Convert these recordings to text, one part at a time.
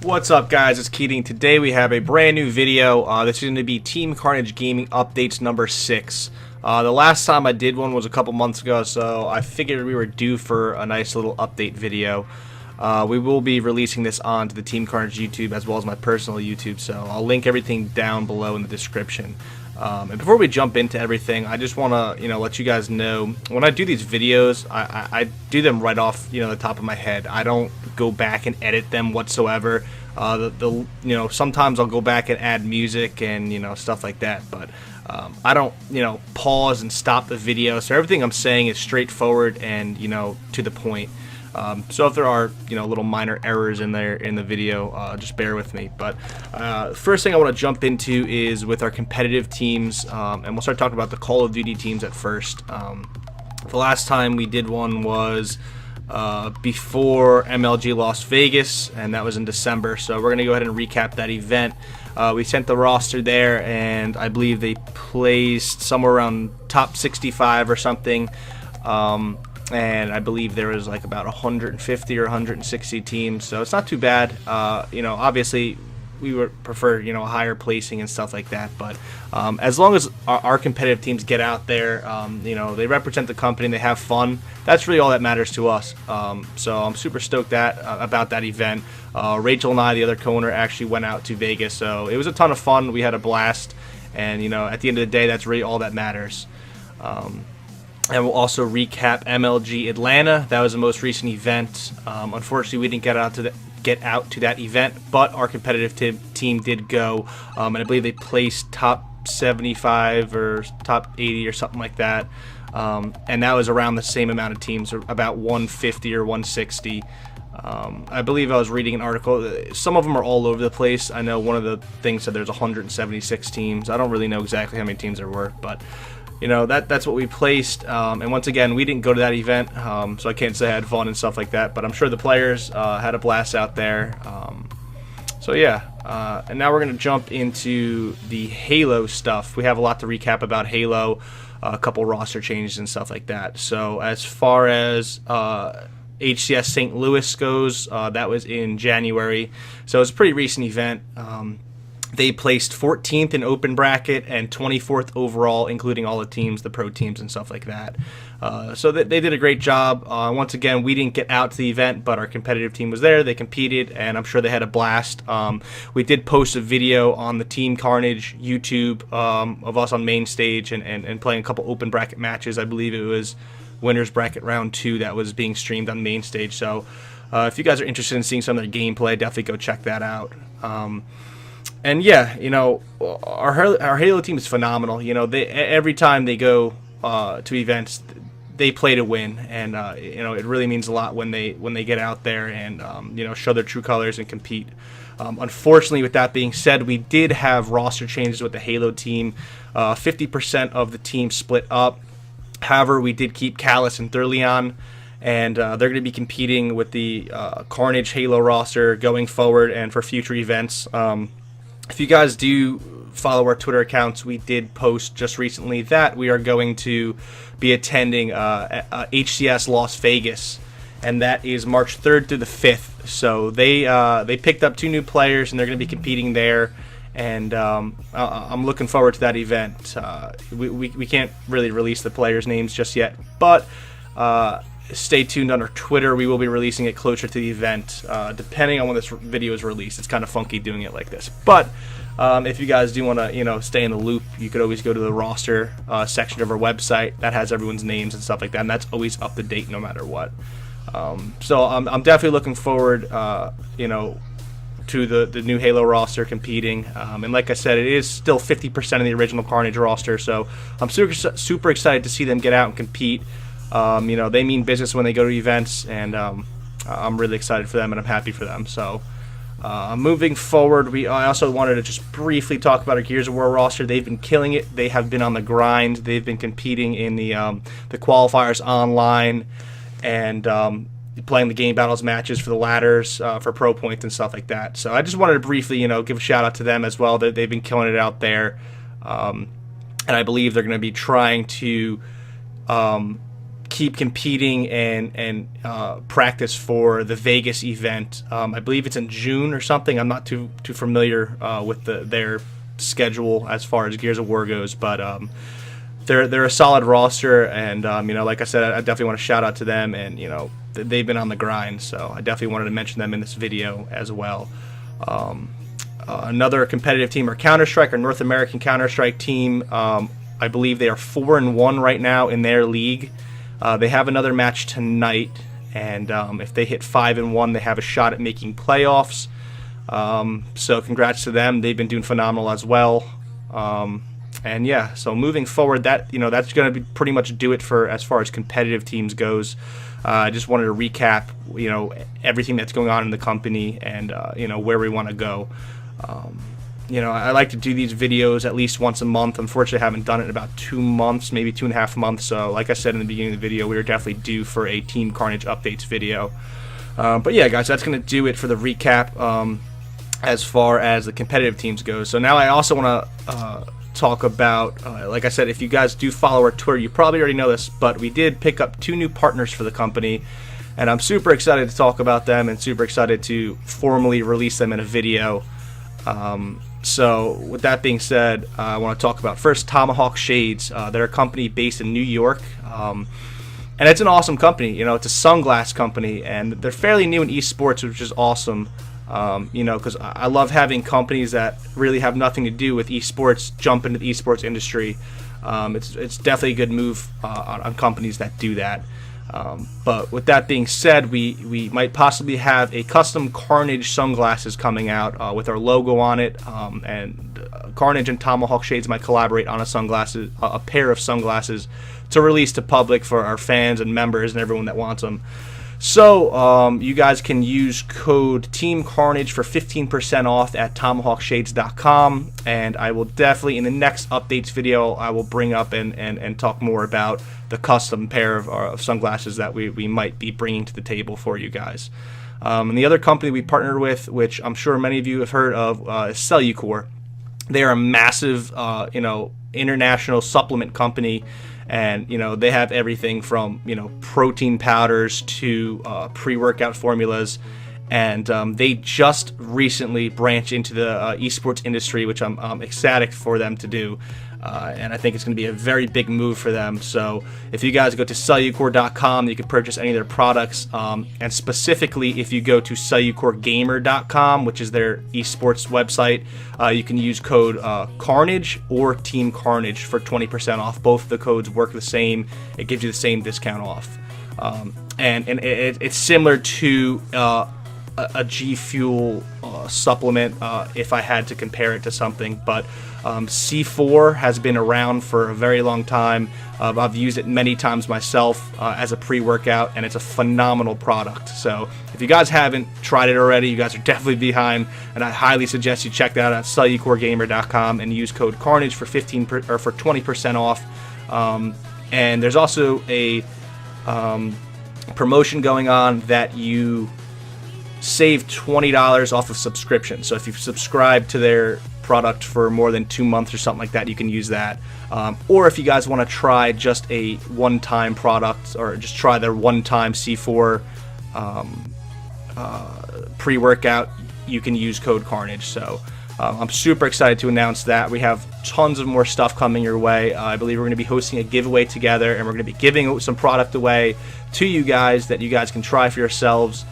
What's up, guys? It's Keating. Today we have a brand new video. This is going to be Team Carnage Gaming updates number 6. The last time I did one was a couple months ago, so I figured we were due for a nice little update video. We will be releasing this onto the Team Carnage YouTube as well as my personal YouTube, so I'll link everything down below in the description. And before we jump into everything, I just want to, let you guys know, when I do these videos, I do them right off, the top of my head. I don't go back and edit them whatsoever. Sometimes I'll go back and add music and, stuff like that, but I don't, pause and stop the video. So everything I'm saying is straightforward and, to the point. So if there are, little minor errors in there in the video, just bear with me. But first thing I want to jump into is with our competitive teams, and we'll start talking about the Call of Duty teams at first. The last time we did one was before MLG Las Vegas, and that was in December. So we're going to go ahead and recap that event. We sent the roster there, and I believe they placed somewhere around top 65 or something. And I believe there was like about 150 or 160 teams, so it's not too bad. Obviously we would prefer, higher placing and stuff like that, but as long as our competitive teams get out there, they represent the company and they have fun, that's really all that matters to us. So I'm super stoked about that event. Rachel and I, the other co-owner, actually went out to Vegas, so it was a ton of fun. We had a blast, and at the end of the day, that's really all that matters. And we'll also recap MLG Atlanta. That was the most recent event. Unfortunately, we didn't get out to that event, but our competitive team did go, and I believe they placed top 75 or top 80 or something like that. And that was around the same amount of teams, about 150 or 160. I believe I was reading an article. Some of them are all over the place. I know one of the things said there's 176 teams. I don't really know exactly how many teams there were, but that's what we placed, and once again, we didn't go to that event, so I can't say I had fun and stuff like that, but I'm sure the players had a blast out there. So yeah, and now we're going to jump into the Halo stuff. We have a lot to recap about Halo, a couple roster changes and stuff like that. So as far as HCS St. Louis goes, that was in January, so it's a pretty recent event. They placed 14th in open bracket and 24th overall, including all the teams, the pro teams and stuff like that. So they did a great job. Once again, we didn't get out to the event, but our competitive team was there. They competed, and I'm sure they had a blast. We did post a video on the Team Carnage YouTube of us on main stage and playing a couple open bracket matches. I believe it was Winners Bracket Round 2 that was being streamed on main stage. So if you guys are interested in seeing some of their gameplay, definitely go check that out. And yeah, our Halo team is phenomenal. Every time they go to events, they play to win, and it really means a lot when they get out there and show their true colors and compete. Unfortunately, with that being said, we did have roster changes with the Halo team. 50% of the team split up. However, we did keep Callus and Thurleon, and they're going to be competing with the Carnage Halo roster going forward and for future events. If you guys do follow our Twitter accounts, we did post just recently that we are going to be attending HCS Las Vegas, and that is March 3rd through the 5th. So they picked up 2 new players, and they're going to be competing there, and I'm looking forward to that event. We can't really release the players' names just yet, but stay tuned on our Twitter. We will be releasing it closer to the event, depending on when this video is released. It's kind of funky doing it like this, but if you guys do want to stay in the loop, you could always go to the roster section of our website that has everyone's names and stuff like that, and that's always up to date no matter what. So I'm definitely looking forward to the new Halo roster competing, and like I said, it is still 50% of the original Carnage roster, so I'm super excited to see them get out and compete. They mean business when they go to events, and I'm really excited for them, and I'm happy for them. So moving forward, I also wanted to just briefly talk about our Gears of War roster. They've been killing it. They have been on the grind. They've been competing in the qualifiers online, and playing the game battles matches for the ladders for pro points and stuff like that. So I just wanted to briefly give a shout out to them as well. They've been killing it out there, and I believe they're going to be trying to keep competing and practice for the Vegas event. I believe it's in June or something. I'm not too familiar with their schedule as far as Gears of War goes, but they're a solid roster, and like I said, I definitely want to shout out to them, and they've been on the grind, so I definitely wanted to mention them in this video as well. Another competitive team, or Counter-Strike, or North American Counter-Strike team. I believe they are 4-1 right now in their league. They have another match tonight, and if they hit 5-1, they have a shot at making playoffs. So congrats to them. They've been doing phenomenal as well. And yeah, so moving forward, that's going to be pretty much do it for as far as competitive teams goes. I just wanted to recap, everything that's going on in the company, and where we want to go. I like to do these videos at least once a month. Unfortunately, I haven't done it in about 2 months, maybe 2.5 months. So like I said in the beginning of the video, we were definitely due for a Team Carnage updates video. But yeah, guys, that's going to do it for the recap as far as the competitive teams go. So now I also want to talk about, like I said, if you guys do follow our Twitter, you probably already know this, but we did pick up 2 new partners for the company, and I'm super excited to talk about them and super excited to formally release them in a video. So with that being said, I want to talk about first Tomahawk Shades. They're a company based in New York, and it's an awesome company. It's a sunglass company, and they're fairly new in esports, which is awesome. Because I love having companies that really have nothing to do with esports jump into the esports industry. It's definitely a good move on companies that do that. But with that being said, we might possibly have a custom Carnage sunglasses coming out with our logo on it, and Carnage and Tomahawk Shades might collaborate on a pair of sunglasses to release to public for our fans and members and everyone that wants them. So you guys can use code Team Carnage for 15% off at tomahawkshades.com, and I will definitely in the next updates video I will bring up and talk more about the custom pair of sunglasses that we might be bringing to the table for you guys. And the other company we partnered with, which I'm sure many of you have heard of, is Cellucor. They are a massive international supplement company. And they have everything from protein powders to pre-workout formulas, and they just recently branched into the esports industry, which I'm ecstatic for them to do. And I think it's going to be a very big move for them. So if you guys go to cellucor.com, you can purchase any of their products. And specifically, if you go to cellucorgamer.com, which is their esports website, you can use code Carnage or Team Carnage for 20% off. Both of the codes work the same. It gives you the same discount off. And it's similar to a G Fuel supplement, if I had to compare it to something, but C4 has been around for a very long time. I've used it many times myself as a pre-workout, and it's a phenomenal product. So if you guys haven't tried it already, you guys are definitely behind, and I highly suggest you check that out at cellucorgamer.com and use code Carnage for 20% off. And there's also a promotion going on that you save $20 off of subscription. So if you subscribe to their product for more than 2 months or something like that, you can use that. Or if you guys want to try just a one-time product, or just try their one-time C4 pre-workout, you can use code Carnage. So I'm super excited to announce that. We have tons of more stuff coming your way. I believe we're going to be hosting a giveaway together, and we're going to be giving some product away to you guys that you guys can try for yourselves.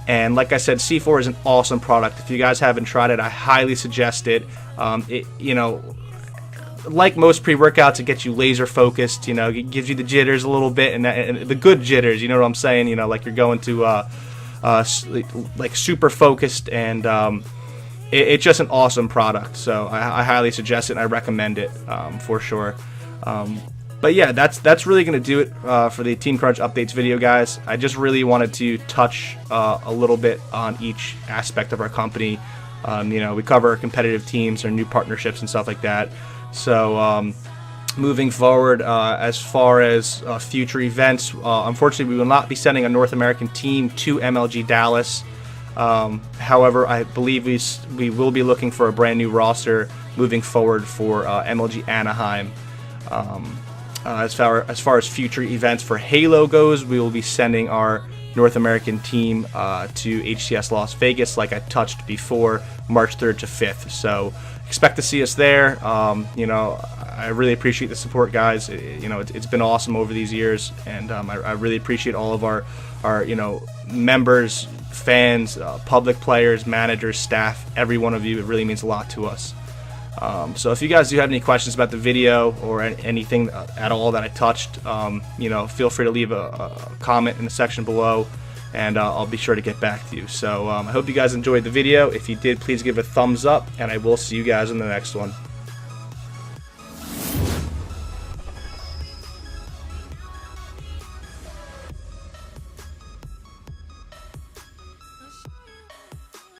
And like I said, C4 is an awesome product. If you guys haven't tried it, I highly suggest it. Like most pre-workouts, it gets you laser focused. It gives you the jitters a little bit, and the good jitters. You know what I'm saying? Like you're going to like super focused, and it's just an awesome product. So I highly suggest it, and I recommend it for sure. But yeah, that's really going to do it for the Team Carnage updates video, guys. I just really wanted to touch a little bit on each aspect of our company. We cover our competitive teams, our new partnerships, and stuff like that. So moving forward, as far as future events, unfortunately, we will not be sending a North American team to MLG Dallas. However, I believe we will be looking for a brand new roster moving forward for MLG Anaheim. As far as future events for Halo goes, we will be sending our North American team to HCS Las Vegas, like I touched before, March 3rd to 5th. So expect to see us there. I really appreciate the support, guys. It's been awesome over these years, and I really appreciate all of our members, fans, public players, managers, staff, every one of you. It really means a lot to us. So if you guys do have any questions about the video or anything at all that I touched, feel free to leave a comment in the section below, and I'll be sure to get back to you. So I hope you guys enjoyed the video. If you did, please give it a thumbs up, and I will see you guys in the next one.